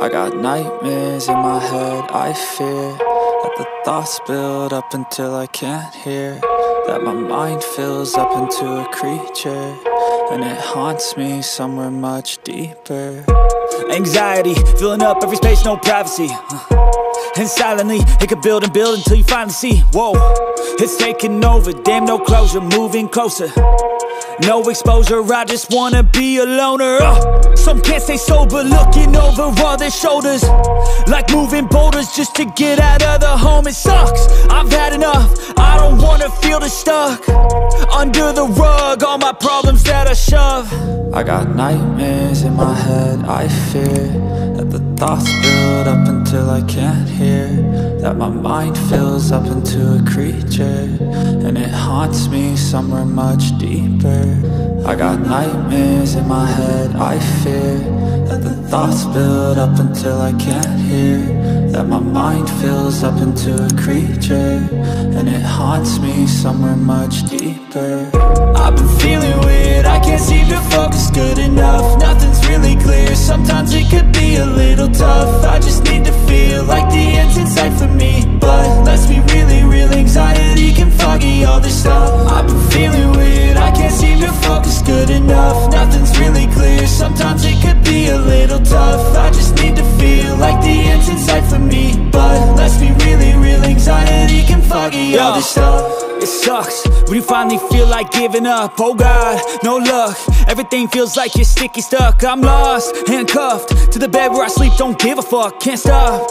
I got nightmares in my head, I fear that the thoughts build up until I can't hear, that my mind fills up into a creature, and it haunts me somewhere much deeper. Anxiety, filling up every space, no privacy, and silently, it could build and build until you finally see, whoa, it's taking over, damn no closure, moving closer. No exposure, I just wanna be a loner. Some can't stay sober, looking over all their shoulders, like moving boulders just to get out of the home. It sucks, I've had enough, I don't wanna feel the stuck under the rug, all my problems that I shove. I got nightmares in my head, I fear that the thoughts build up until I can't hear, that my mind fills up into a creature, and it haunts me somewhere much deeper. I got nightmares in my head, I fear that the thoughts build up until I can't hear, that my mind fills up into a creature, and it haunts me somewhere much deeper. I've been feeling weird, I can't seem to focus good enough, nothing's really clear, sometimes it could be a little tough. I just need to feel like the end's in sight for me, but let's be really real, anxiety can foggy all this stuff. I've been feeling weird, I can't seem to focus good enough, nothing's really clear, sometimes it could be a little tough. I just need to feel like the end's in sight for me, but let's be really real, anxiety can foggy all this stuff. It sucks when you finally feel like giving up. Oh God, no luck, everything feels like you're sticky stuck. I'm lost, handcuffed to the bed where I sleep, don't give a fuck, can't stop.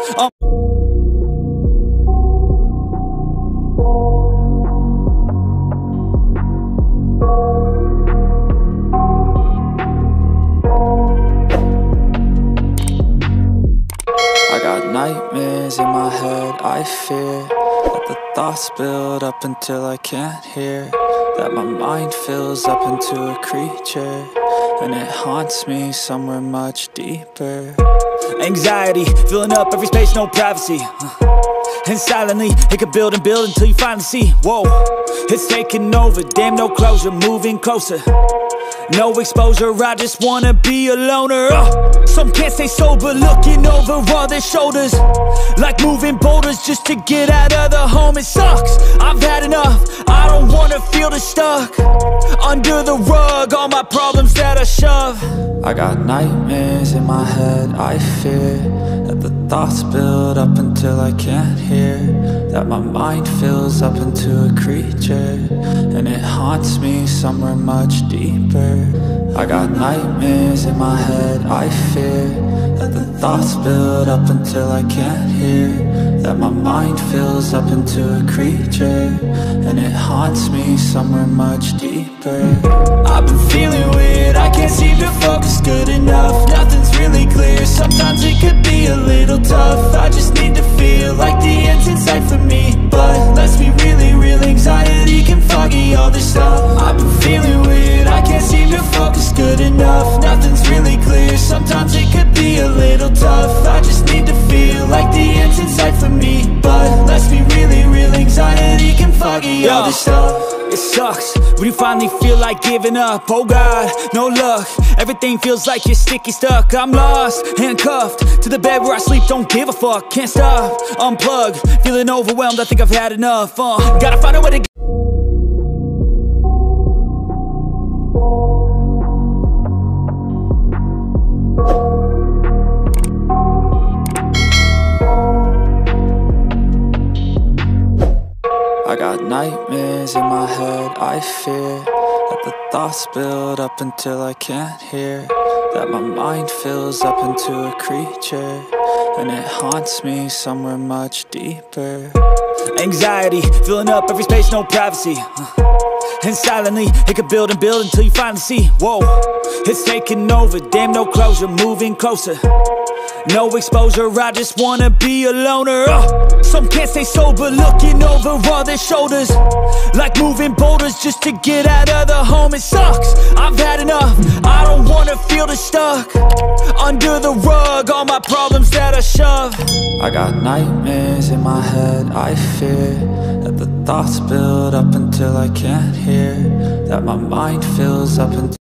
I got nightmares in my head, I fear that the thoughts build up until I can't hear, that my mind fills up into a creature, and it haunts me somewhere much deeper. Anxiety, filling up every space, no privacy, and silently, it could build and build until you finally see, whoa, it's taking over, damn no closure, moving closer. No exposure, I just wanna be a loner. Some can't stay sober, looking over all their shoulders, like moving boulders just to get out of the home. It sucks, I've had enough, I don't wanna feel the stuck under the rug, all my problems that I shove. I got nightmares in my head, I fear that the thoughts build up until I can't hear, that my mind fills up into a creature, and it haunts me somewhere much deeper. I got nightmares in my head, I fear that the thoughts build up until I can't hear, that my mind fills up into a creature, and it haunts me somewhere much deeper. I've been feeling weird, I can't seem to focus good enough, nothing's really clear, sometimes it could be a little tough. I just need to feel like the end's in sight for me, but let's be really real, anxiety can foggy all this stuff. I've been feeling weird, I can't seem to focus good enough, nothing's really clear, sometimes it could be a little tough. I just need to feel like the end's in sight for me, but let's be really real, anxiety can foggy all this stuff. It sucks when you finally feel like giving up. Oh God, no luck, everything feels like you're sticky stuck. I'm lost, handcuffed to the bed where I sleep, don't give a fuck, can't stop. Unplug, feeling overwhelmed, I think I've had enough. Gotta find a way to I got nightmares in my head, I fear that the thoughts build up until I can't hear, that my mind fills up into a creature, and it haunts me somewhere much deeper. Anxiety, filling up every space, no privacy, and silently, it could build and build until you finally see, whoa, it's taking over, damn no closure, moving closer. No exposure, I just wanna be a loner. Some can't stay sober, looking over all their shoulders, like moving boulders just to get out of the home. It sucks, I've had enough, I don't wanna feel the stuck under the rug, all my problems that I shove. I got nightmares in my head, I fear that the thoughts build up until I can't hear, that my mind fills up until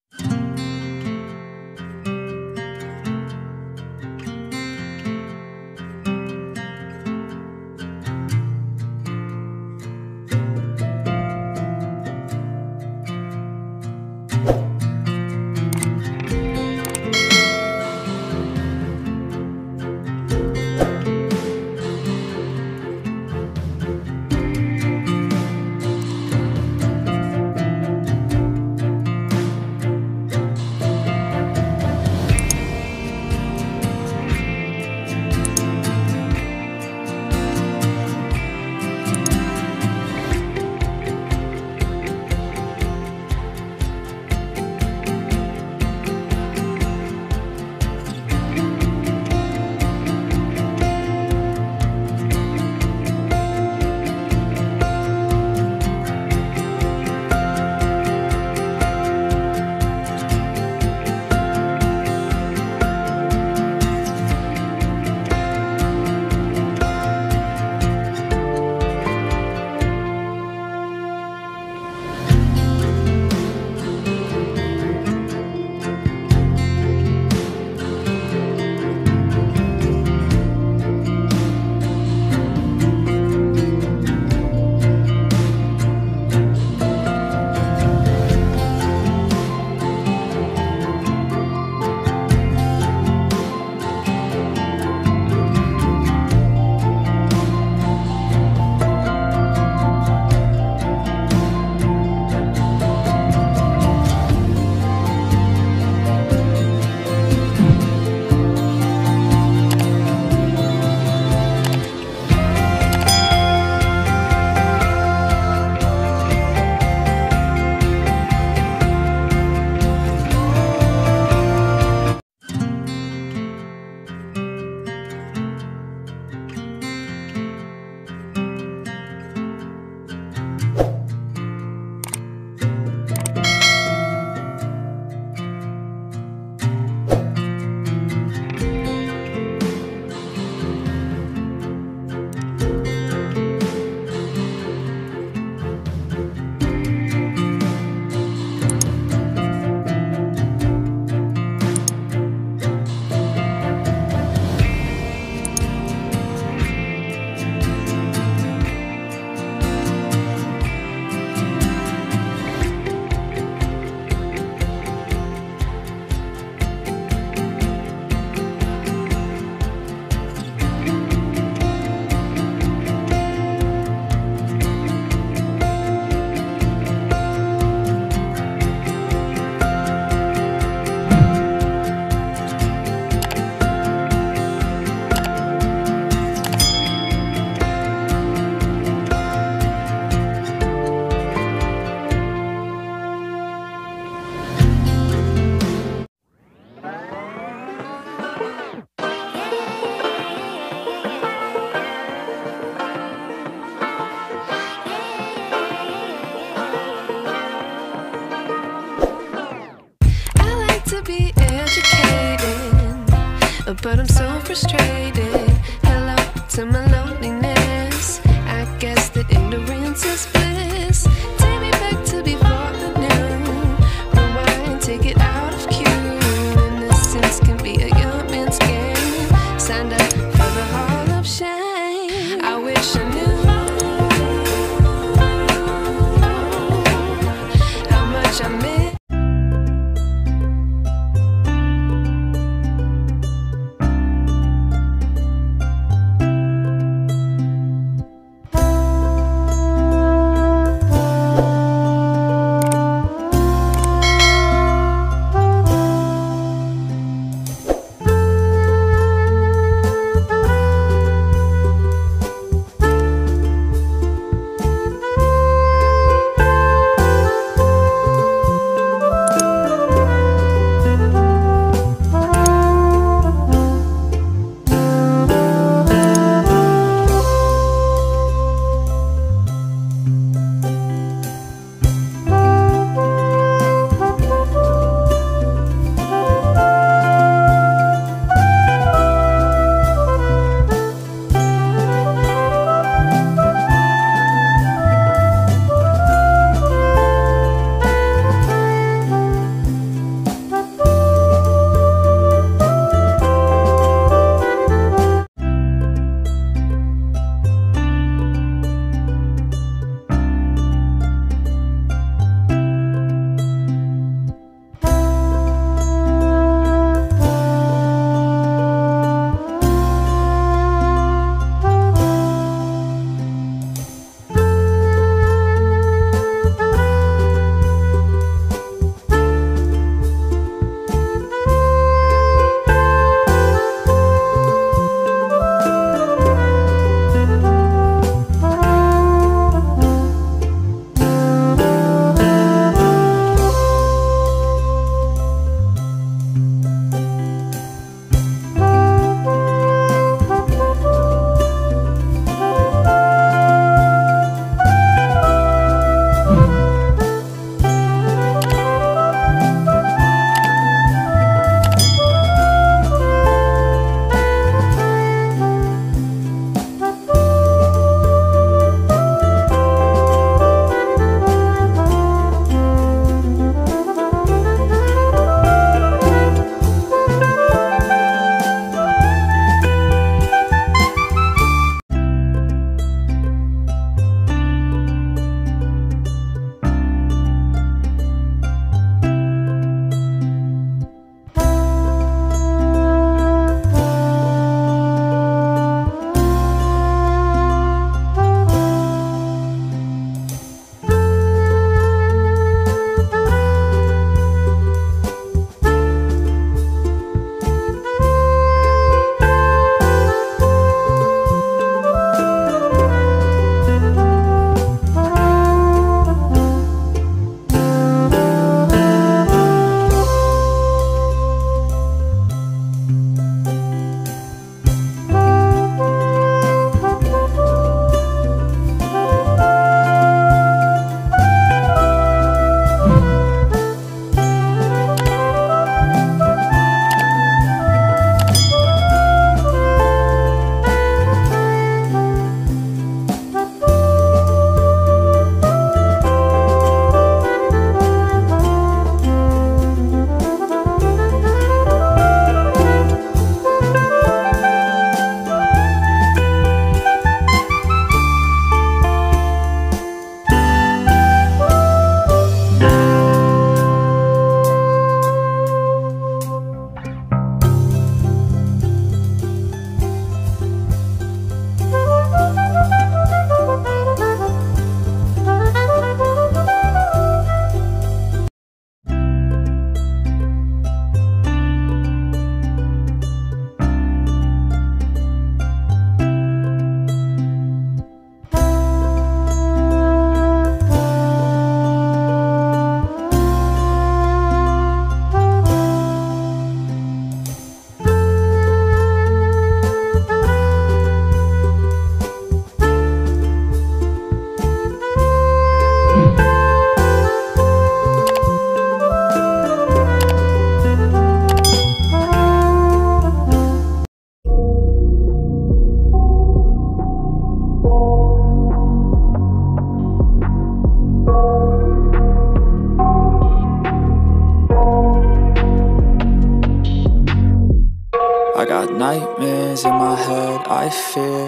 my head, I fear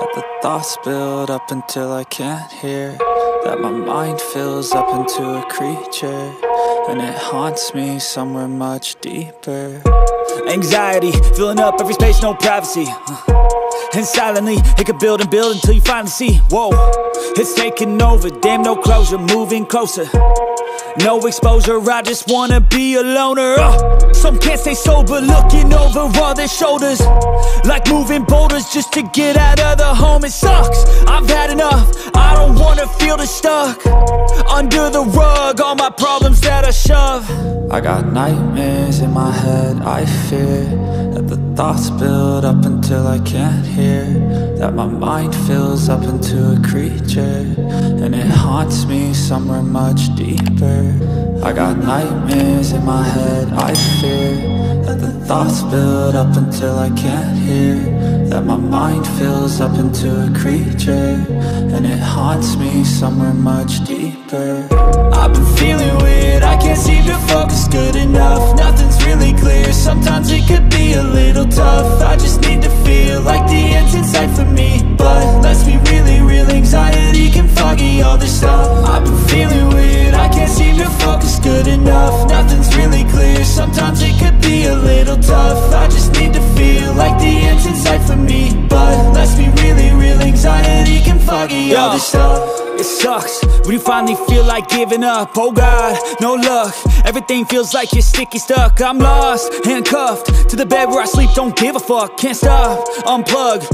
that the thoughts build up until I can't hear, that my mind fills up into a creature, and it haunts me somewhere much deeper. Anxiety, filling up every space, no privacy. And silently, it could build and build until you finally see, whoa, it's taking over, damn, no closure, moving closer. No exposure, I just wanna be a loner. Some can't stay sober, looking over all their shoulders, like moving boulders just to get out of the home. It sucks, I've had enough, I don't wanna feel the stuck under the rug, all my problems that I shove. I got nightmares in my head, I fear that the thoughts build up until I can't hear, that my mind fills up into a creature, and it haunts me somewhere much deeper. I got nightmares in my head, I fear that the thoughts build up until I can't hear, that my mind fills up into a creature, and it haunts me somewhere much deeper. I've been feeling weird, I can't seem to focus good enough, nothing's really clear, sometimes it could be a little tough. I just need to feel like the end's in sight for me, but let's be really real, anxiety can foggy all this stuff. I've been feeling weird, I can't seem to focus good enough, nothing's really clear, sometimes it could be a little tough. I just need to feel like the end's in sight for me, but let's be really real, anxiety can foggy all this stuff. It sucks when you finally feel like giving up. Oh God, no luck, everything feels like you're sticky stuck. I'm lost, handcuffed to the bed where I sleep, don't give a fuck, can't stop, unplug.